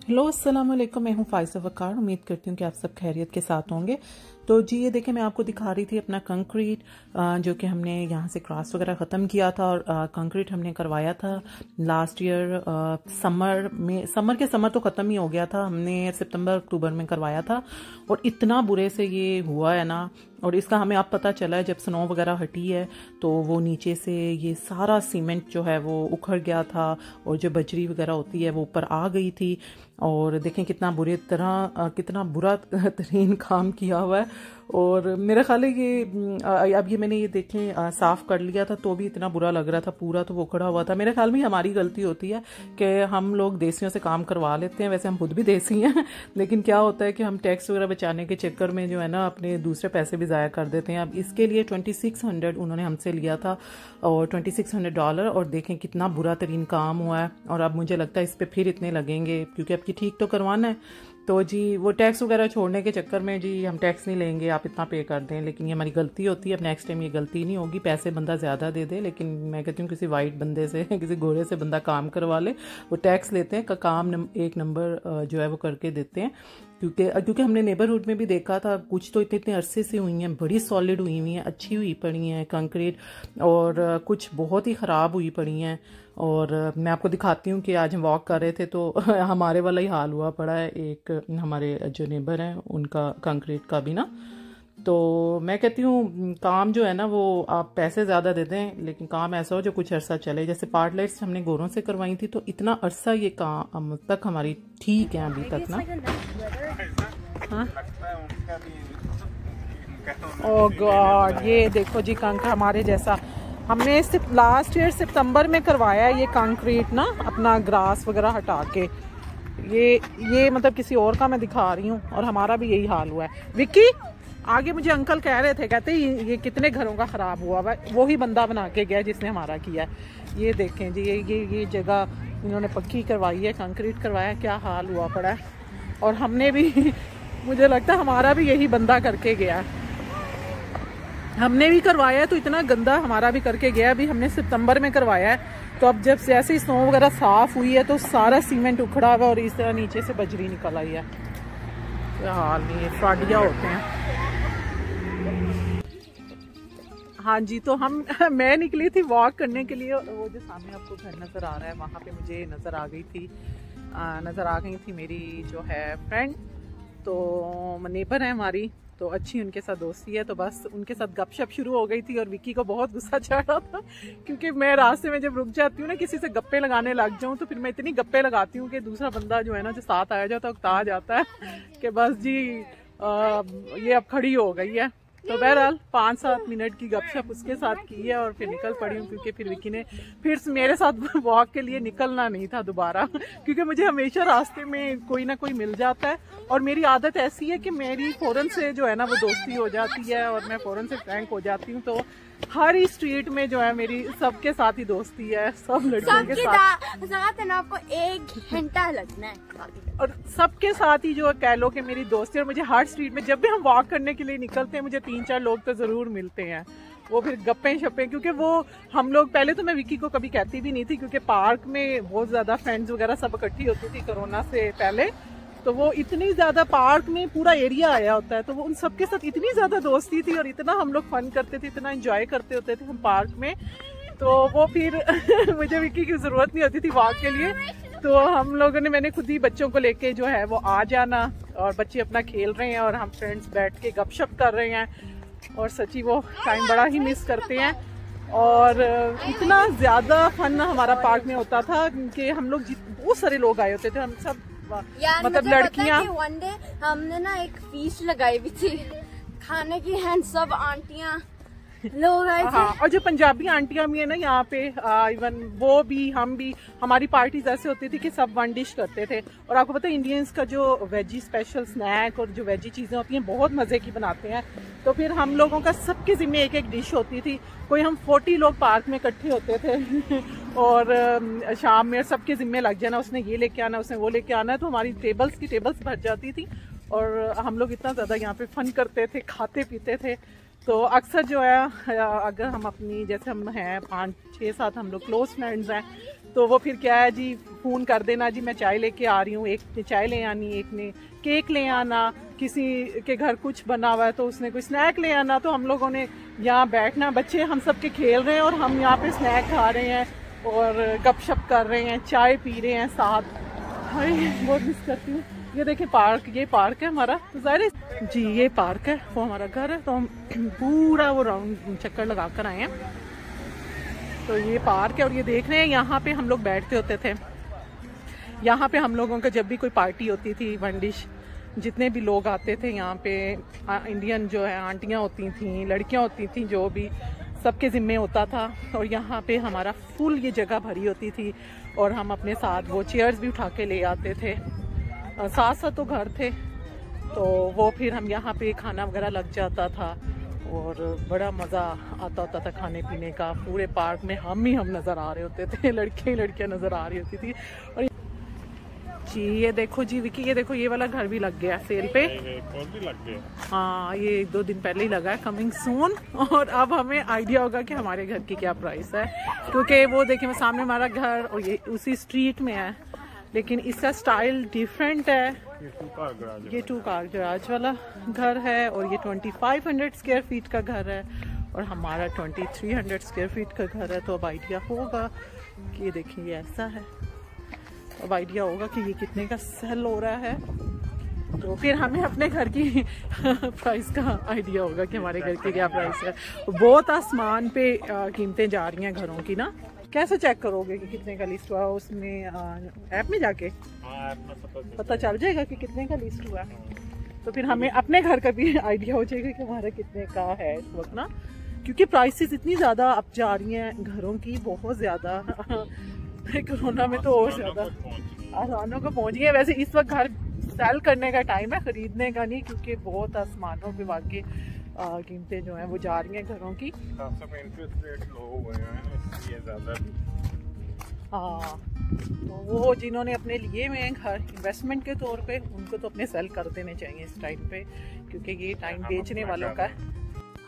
Hello अस्सलाम वालेकुम, मैं हूँ फाइज़ा वकार। उम्मीद करती हूँ कि आप सब खैरियत के साथ होंगे। तो जी ये देखें, मैं आपको दिखा रही थी अपना कंक्रीट जो कि हमने यहाँ से क्रॉस वगैरह ख़त्म किया था और कंक्रीट हमने करवाया था लास्ट ईयर समर में। समर तो ख़त्म ही हो गया था, हमने सितंबर अक्टूबर में करवाया था और इतना बुरे से ये हुआ है ना। और इसका हमें अब पता चला है जब स्नो वगैरह हटी है तो वो नीचे से ये सारा सीमेंट जो है वो उखड़ गया था और जो बजरी वगैरह होती है वो ऊपर आ गई थी। और देखें कितना कितना बुरा तरीन काम किया हुआ है। और मेरा ख्याल है ये अब ये मैंने ये देखें साफ़ कर लिया था तो भी इतना बुरा लग रहा था, पूरा तो वो खड़ा हुआ था। मेरे ख्याल में हमारी गलती होती है कि हम लोग देसियों से काम करवा लेते हैं। वैसे हम खुद भी देसी हैं लेकिन क्या होता है कि हम टैक्स वगैरह बचाने के चक्कर में जो है ना अपने दूसरे पैसे भी ज़ाया कर देते हैं। अब इसके लिए 2600 उन्होंने हमसे लिया था और $2600। और देखें कितना बुरा तरीन काम हुआ है। और अब मुझे लगता है इस पर फिर इतने लगेंगे क्योंकि अब की ठीक तो करवाना है। तो जी वो टैक्स वगैरह छोड़ने के चक्कर में जी हम टैक्स नहीं लेंगे, आप इतना पे कर दें, लेकिन ये हमारी गलती होती है। अब नेक्स्ट टाइम ये गलती नहीं होगी। पैसे बंदा ज़्यादा दे दे, लेकिन मैं कहती हूँ किसी वाइट बंदे से किसी गोरे से बंदा काम करवा ले। वो टैक्स लेते हैं का काम एक नंबर जो है वो करके देते हैं। क्योंकि हमने नेबरहुड में भी देखा था कुछ तो इतने अरसे से हुई हैं, बड़ी सॉलिड हुई हैं, अच्छी हुई पड़ी हैं कंक्रीट, और कुछ बहुत ही ख़राब हुई पड़ी हैं। और मैं आपको दिखाती हूँ कि आज हम वॉक कर रहे थे तो हमारे वाला ही हाल हुआ पड़ा है। एक हमारे जो नेबर हैं उनका कंक्रीट का भी ना। तो मैं कहती हूँ काम जो है ना वो आप पैसे ज़्यादा दे दें लेकिन काम ऐसा हो जो कुछ अरसा चले। जैसे पार्ट लाइट्स हमने गोरों से करवाई थी तो इतना अरसा ये काम तक हमारी ठीक है अभी तक ना। हाँ ओह गॉड, ये देखो जी कंक हमारे जैसा। हमने लास्ट ईयर सितंबर में करवाया है ये कंक्रीट ना, अपना ग्रास वगैरह हटा के। ये मतलब किसी और का मैं दिखा रही हूँ और हमारा भी यही हाल हुआ है। विक्की आगे मुझे अंकल कह रहे थे, कहते ये कितने घरों का ख़राब हुआ हुआ है। वही बंदा बना के गया जिसने हमारा किया है। ये देखें जी ये जगह इन्होंने पक्की करवाई है, कंक्रीट करवाया, क्या हाल हुआ पड़ा है। और हमने भी मुझे लगता है हमारा भी यही बंदा करके गया है। हमने भी करवाया है तो इतना गंदा हमारा भी करके गया। अभी हमने सितंबर में करवाया है तो अब जब जैसे ही स्नो वगैरह साफ़ हुई है तो सारा सीमेंट उखड़ा हुआ और इस तरह नीचे से बजरी निकल आई है। क्या हाल नहीं है, फ्राडिया होते हैं। हाँ जी, तो मैं निकली थी वॉक करने के लिए। वो जो सामने आपको घर नज़र आ रहा है वहाँ पे मुझे नज़र आ गई थी मेरी जो है फ्रेंड, तो नेबर है हमारी, तो अच्छी उनके साथ दोस्ती है। तो बस उनके साथ गपशप शुरू हो गई थी और विक्की को बहुत गुस्सा चढ़ रहा था क्योंकि मैं रास्ते में जब रुक जाती हूँ ना किसी से गप्पे लगाने लग जाऊँ तो फिर मैं इतनी गप्पे लगाती हूँ कि दूसरा बंदा जो है ना जो साथ आया जाता है उकता जाता है कि बस जी ये अब खड़ी हो गई है। तो बहरहाल 5-7 मिनट की गपशप उसके साथ की है और फिर निकल पड़ी हूँ क्योंकि फिर विक्की ने फिर मेरे साथ वॉक के लिए निकलना नहीं था दोबारा क्योंकि मुझे हमेशा रास्ते में कोई ना कोई मिल जाता है और मेरी आदत ऐसी है कि मेरी फ़ौरन से जो है ना वो दोस्ती हो जाती है और मैं फ़ौरन से फ्रैंक हो जाती हूँ। तो हर ही स्ट्रीट में जो है मेरी सबके साथ ही दोस्ती है, सब लड़कियों के साथ है ना। आपको 1 घंटा लगना है और सबके साथ ही जो कह लो कि मेरी दोस्ती। और मुझे हर स्ट्रीट में जब भी हम वॉक करने के लिए निकलते हैं मुझे 3-4 लोग तो ज़रूर मिलते हैं। वो फिर गप्पे शप्पे, क्योंकि वो हम लोग पहले तो मैं विक्की को कभी कहती भी नहीं थी क्योंकि पार्क में बहुत ज़्यादा फ्रेंड्स वगैरह सब इकट्ठी होती थी कोरोना से पहले। तो वो इतनी ज़्यादा पार्क में पूरा एरिया आया होता है तो वो उन सबके साथ इतनी ज़्यादा दोस्ती थी और इतना हम लोग फन करते थे, इतना एंजॉय करते होते थे हम पार्क में। तो वो फिर मुझे विक्की की ज़रूरत नहीं होती थी वॉक के लिए। तो हम लोगों ने मैंने खुद ही बच्चों को लेके जो है वो आ जाना और बच्चे अपना खेल रहे हैं और हम फ्रेंड्स बैठ के गपशप कर रहे हैं और सच्ची वो टाइम बड़ा ही मिस करते हैं। और इतना ज़्यादा फन हमारा पार्क में होता था कि हम लोग बहुत सारे लोग आए होते थे, हम सब मतलब लड़कियां। वन डे हमने ना एक फीस्ट लगाई हुई थी खाने की, हैं सब आंटियां लोग आए थे। हाँ, और जो पंजाबी आंटियां भी है ना यहाँ पे इवन वो भी हम भी, हमारी पार्टीज ऐसे होती थी कि सब वन डिश करते थे। और आपको पता है इंडियंस का जो वेजी स्पेशल स्नैक और जो वेजी चीज़ें होती हैं बहुत मज़े की बनाते हैं। तो फिर हम लोगों का सबके ज़िम्मे एक एक डिश होती थी। कोई हम 40 लोग पार्क में इकट्ठे होते थे और शाम में सबके ज़िम्मे लग जाना, उसने ये लेके आना, उसने वो लेके आना है। तो हमारी टेबल्स भर जाती थी और हम लोग इतना ज़्यादा यहाँ पे फन करते थे, खाते पीते थे। तो अक्सर जो है अगर हम अपनी जैसे हम हैं 5-6-7 हम लोग क्लोज फ्रेंड्स हैं तो वो फिर क्या है जी, फ़ोन कर देना जी मैं चाय लेके आ रही हूँ, एक ने चाय ले आनी, एक ने केक ले आना, किसी के घर कुछ बना हुआ है तो उसने कोई स्नैक ले आना। तो हम लोगों ने यहाँ बैठना, बच्चे हम सब के खेल रहे हैं और हम यहाँ पे स्नैक खा रहे हैं और गपशप कर रहे हैं, चाय पी रहे हैं साथ। हाय बहुत मिस करती हूँ। ये देखिए पार्क, ये पार्क है हमारा, तो ज़ाहिर जी ये पार्क है, वो हमारा घर है। तो हम पूरा वो राउंड चक्कर लगा कर आए हैं। तो ये पार्क है और ये देख रहे हैं यहाँ पे हम लोग बैठते होते थे। यहाँ पे हम लोगों का जब भी कोई पार्टी होती थी, वन डिश, जितने भी लोग आते थे यहाँ पे, इंडियन जो है आंटियाँ होती थी, लड़कियाँ होती थी, जो भी सबके ज़िम्मे होता था। और यहाँ पे हमारा फुल ये जगह भरी होती थी और हम अपने साथ वो चेयर्स भी उठा के ले आते थे। साथ साथ तो घर थे, तो वो फिर हम यहाँ पे खाना वगैरह लग जाता था और बड़ा मज़ा आता होता था खाने पीने का। पूरे पार्क में हम नज़र आ रहे होते थे, लड़कियाँ नज़र आ रही होती थी। और जी ये देखो जी विकी, ये देखो ये वाला घर भी लग गया सेल पे। कौन भी लग गया? हाँ ये 1-2 दिन पहले ही लगा है, कमिंग सून। और अब हमें आइडिया होगा कि हमारे घर की क्या प्राइस है, क्योंकि वो देखिए सामने हमारा घर और ये उसी स्ट्रीट में है, लेकिन इसका स्टाइल डिफरेंट है। ये 2 कार गराज वाला घर है और ये 2500 स्क्वायर फीट का घर है और हमारा 2300 स्क्वायर फीट का घर है। तो अब आइडिया होगा कि ये देखिए ये ऐसा है, अब आइडिया होगा कि ये कितने का सेल हो रहा है। तो फिर हमें अपने घर की प्राइस का आइडिया होगा कि हमारे घर की क्या प्राइस है। बहुत आसमान पे कीमतें जा रही हैं घरों की ना। कैसे चेक करोगे कि कितने का लिस्ट हुआ? उसमें ऐप में जाके पता चल जाएगा कि कितने का लिस्ट हुआ है। तो फिर हमें अपने घर का भी आइडिया हो जाएगा कि हमारा कितने का है इस वक्त ना, क्योंकि प्राइसेस इतनी ज़्यादा अब जा रही हैं घरों की, बहुत ज़्यादा। कोरोना में तो और ज़्यादा आसानों को पहुँच गए। वैसे इस वक्त घर सेल करने का टाइम है, ख़रीदने का नहीं, क्योंकि बहुत आसमानों पे वाकई कीमतें जो हैं वो जा रही हैं घरों की। इंटरेस्ट रेट लो हुए हैं इसलिए ज़्यादा। हाँ तो वो जिन्होंने अपने लिए में घर इन्वेस्टमेंट के तौर पे, उनको तो अपने सेल कर देने चाहिए इस टाइम पे, क्योंकि ये टाइम बेचने वालों का है।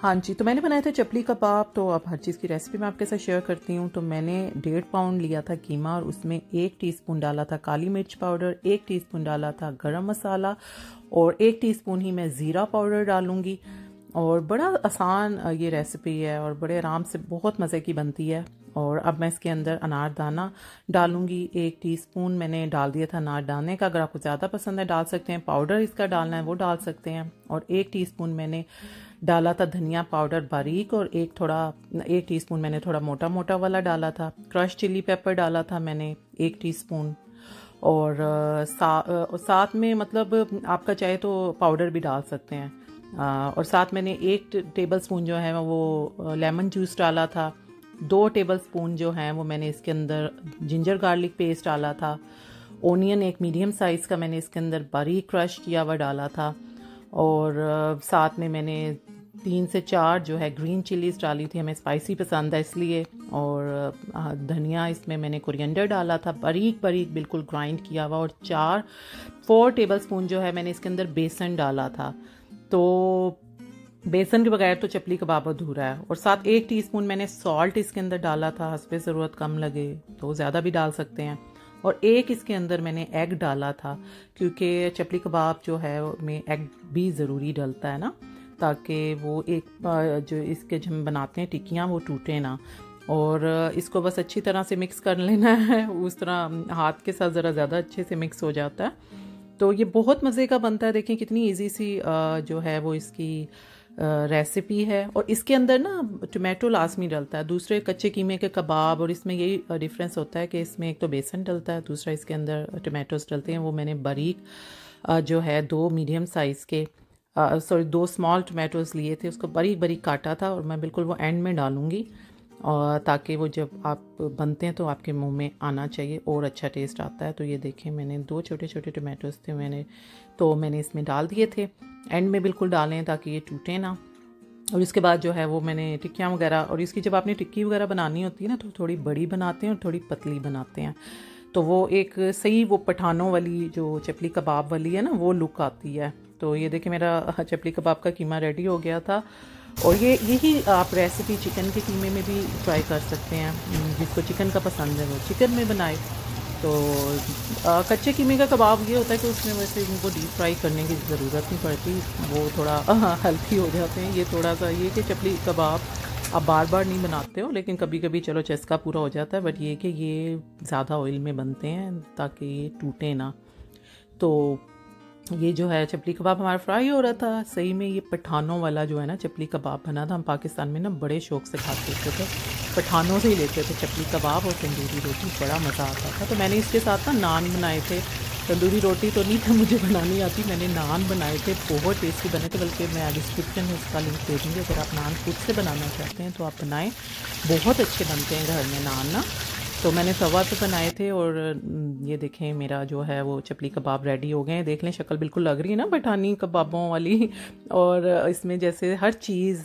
हाँ जी, तो मैंने बनाए थे चपली कबाब। तो अब हर चीज़ की रेसिपी मैं आपके साथ शेयर करती हूँ। तो मैंने 1.5 पाउंड लिया था कीमा और उसमें 1 टीस्पून डाला था काली मिर्च पाउडर, 1 टीस्पून डाला था गरम मसाला और 1 टीस्पून ही मैं ज़ीरा पाउडर डालूंगी। और बड़ा आसान ये रेसिपी है और बड़े आराम से बहुत मज़े की बनती है। और अब मैं इसके अंदर अनारदाना डालूंगी, 1 टीस्पून मैंने डाल दिया था अनारदाने का। अगर आपको ज़्यादा पसंद है डाल सकते हैं, पाउडर इसका डालना है वो डाल सकते हैं। और 1 टीस्पून मैंने डाला था धनिया पाउडर बारीक और 1 टीस्पून मैंने थोड़ा मोटा मोटा वाला डाला था। क्रश चिली पेपर डाला था मैंने 1 टीस्पून। और साथ में मतलब आपका चाहे तो पाउडर भी डाल सकते हैं। और साथ मैंने 1 टेबलस्पून जो है वो लेमन जूस डाला था। 2 टेबलस्पून जो हैं वो मैंने इसके अंदर जिंजर गार्लिक पेस्ट डाला था। ओनियन 1 मीडियम साइज़ का मैंने इसके अंदर बारीक क्रश किया हुआ डाला था। और साथ में मैंने 3 से 4 जो है ग्रीन चिलीज़ डाली थी, हमें स्पाइसी पसंद है इसलिए। और धनिया इसमें मैंने कोरिएंडर डाला था बारीक बारीक बिल्कुल ग्राइंड किया हुआ। और 4 टेबलस्पून जो है मैंने इसके अंदर बेसन डाला था। तो बेसन के बगैर तो चपली कबाब अधूरा है। और साथ 1 टीस्पून मैंने सॉल्ट इसके अंदर डाला था, हस्बे ज़रूरत कम लगे तो ज़्यादा भी डाल सकते हैं। और 1 इसके अंदर मैंने एग डाला था, क्योंकि चपली कबाब जो है में एग भी ज़रूरी डलता है ना, ताकि वो एक जो इसके जब हम बनाते हैं टिक्कियाँ वो टूटे ना। और इसको बस अच्छी तरह से मिक्स कर लेना है, उस तरह हाथ के साथ ज़रा ज़्यादा अच्छे से मिक्स हो जाता है। तो ये बहुत मज़े का बनता है। देखें कितनी इजी सी जो है वो इसकी रेसिपी है। और इसके अंदर ना टोमेटो लाजमी डलता है, दूसरे कच्चे कीमे के कबाब और इसमें यही डिफरेंस होता है कि इसमें एक तो बेसन डलता है, दूसरा इसके अंदर टोमेटोज डलते हैं। वो मैंने बारीक जो है 2 मीडियम साइज़ के 2 स्मॉल टोमेटोज लिए थे, उसको बारीक बारीक काटा था और मैं बिल्कुल वो एंड में डालूँगी, और ताकि वो जब आप बनते हैं तो आपके मुंह में आना चाहिए और अच्छा टेस्ट आता है। तो ये देखें मैंने 2 छोटे छोटे टोमेटोज़ थे मैंने इसमें डाल दिए थे। एंड में बिल्कुल डालें ताकि ये टूटे ना। और इसके बाद जो है वो मैंने टिक्कियाँ वगैरह, और इसकी जब आपने टिक्की वगैरह बनानी होती है ना तो थोड़ी बड़ी बनाते हैं और थोड़ी पतली बनाते हैं, तो वो एक सही वो पठानों वाली जो चपली कबाब वाली है ना वो लुक आती है। तो ये देखिए मेरा चपली कबाब का कीमा रेडी हो गया था। और यही आप रेसिपी चिकन के कीमे में भी ट्राई कर सकते हैं, जिसको चिकन का पसंद है वो चिकन में बनाए। तो कच्चे कीमे का कबाब ये होता है कि उसमें वैसे इनको डीप फ्राई करने की ज़रूरत नहीं पड़ती, वो थोड़ा हेल्थी हो जाते हैं। ये थोड़ा सा ये कि चपली कबाब आप बार बार नहीं बनाते हो, लेकिन कभी कभी चलो चस्का पूरा हो जाता है, बट ये कि ये ज़्यादा ऑयल में बनते हैं ताकि ये टूटे ना। तो ये जो है चपली कबाब हमारा फ्राई हो रहा था। सही में ये पठानों वाला जो है ना चपली कबाब बना था। हम पाकिस्तान में ना बड़े शौक से खाते थे, पठानों से ही लेते थे चपली कबाब और तंदूरी रोटी, बड़ा मज़ा आता था। तो मैंने इसके साथ ना नान बनाए थे। तंदूरी रोटी तो नहीं था मुझे बनानी आती, मैंने नान बनाए थे, बहुत टेस्टी बने थे। बल्कि मैं डिस्क्रिप्शन में उसका लिंक दे दूँगी, अगर आप नान खुद से बनाना चाहते हैं तो आप बनाएं, बहुत अच्छे बनते हैं घर में नान ना। तो मैंने तवा पे बनाए थे और ये देखें मेरा जो है वो चपली कबाब रेडी हो गए हैं। देख लें शक्ल बिल्कुल लग रही है ना पठानी कबाबों वाली। और इसमें जैसे हर चीज़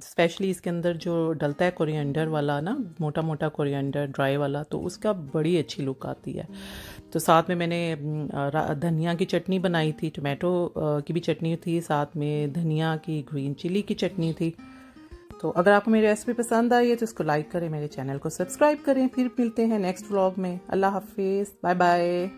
स्पेशली इसके अंदर जो डलता है कोरिएंडर वाला ना, मोटा मोटा कोरिएंडर ड्राई वाला, तो उसका बड़ी अच्छी लुक आती है। तो साथ में मैंने धनिया की चटनी बनाई थी, टमाटो की भी चटनी थी, साथ में धनिया की ग्रीन चिली की चटनी थी। तो अगर आपको मेरी रेसिपी पसंद आई है तो इसको लाइक करें, मेरे चैनल को सब्सक्राइब करें। फिर मिलते हैं नेक्स्ट व्लॉग में। अल्लाह हाफिज़, बाय बाय।